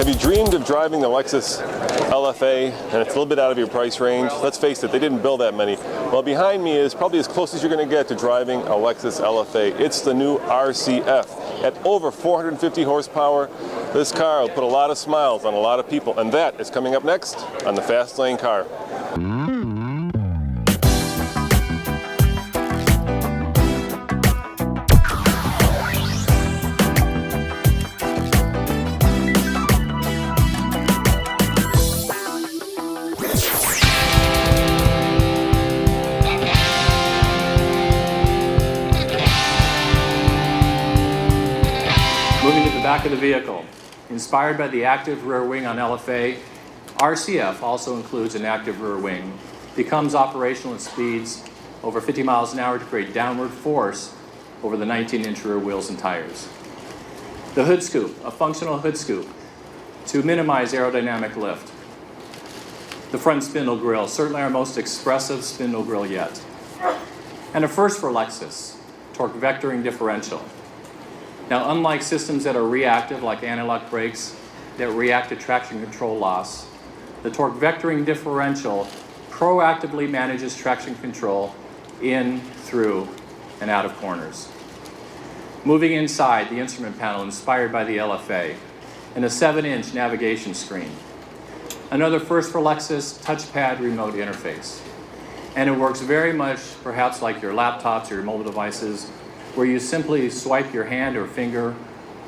Have you dreamed of driving the Lexus LFA and it's a little bit out of your price range? Let's face it, they didn't build that many. Well, behind me is probably as close as you're going to get to driving a Lexus LFA. It's the new RCF. At over 450 horsepower, this car will put a lot of smiles on a lot of people, and that is coming up next on the Fast Lane Car. Moving to the back of the vehicle, inspired by the active rear wing on LFA, RCF also includes an active rear wing, becomes operational at speeds over 50 miles an hour to create downward force over the 19-inch rear wheels and tires. The hood scoop, a functional hood scoop to minimize aerodynamic lift. The front spindle grille, certainly our most expressive spindle grille yet. And a first for Lexus, torque vectoring differential. Now, unlike systems that are reactive, like anti-lock brakes, that react to traction control loss, the torque vectoring differential proactively manages traction control in, through, and out of corners. Moving inside, the instrument panel inspired by the LFA, and a 7-inch navigation screen. Another first for Lexus, touchpad remote interface. And it works very much, perhaps like your laptops or your mobile devices, where you simply swipe your hand or finger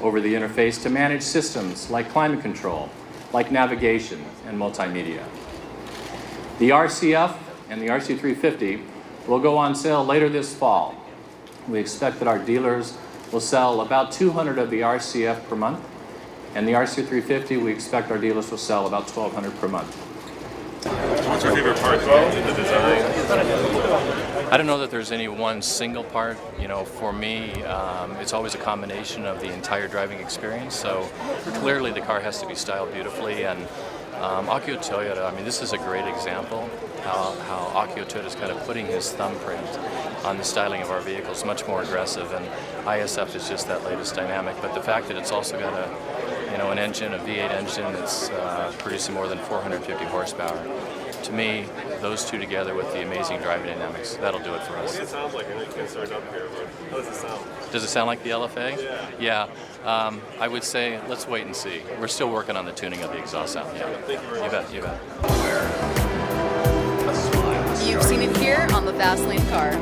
over the interface to manage systems like climate control, like navigation and multimedia. The RCF and the RC350 will go on sale later this fall. We expect that our dealers will sell about 200 of the RCF per month, and the RC350 we expect our dealers will sell about 1,200 per month. What's your favorite part in the design? I don't know that there's any one single part. You know, for me, it's always a combination of the entire driving experience. So clearly the car has to be styled beautifully, and Akio Toyota, I mean, this is a great example how Akio Toyota is kind of putting his thumbprint on the styling of our vehicles, much more aggressive, and ISF is just that latest dynamic. But the fact that it's also got an engine, a V8 engine that's producing more than 450 horsepower. To me, those two together with the amazing driving dynamics, that'll do it for us. It sounds like it can start up here, but how does it sound? Does it sound like the LFA? Yeah. I would say let's wait and see. We're still working on the tuning of the exhaust sound. Yeah. Thank you very much. You bet. You've seen it here on the Fast Lane Car.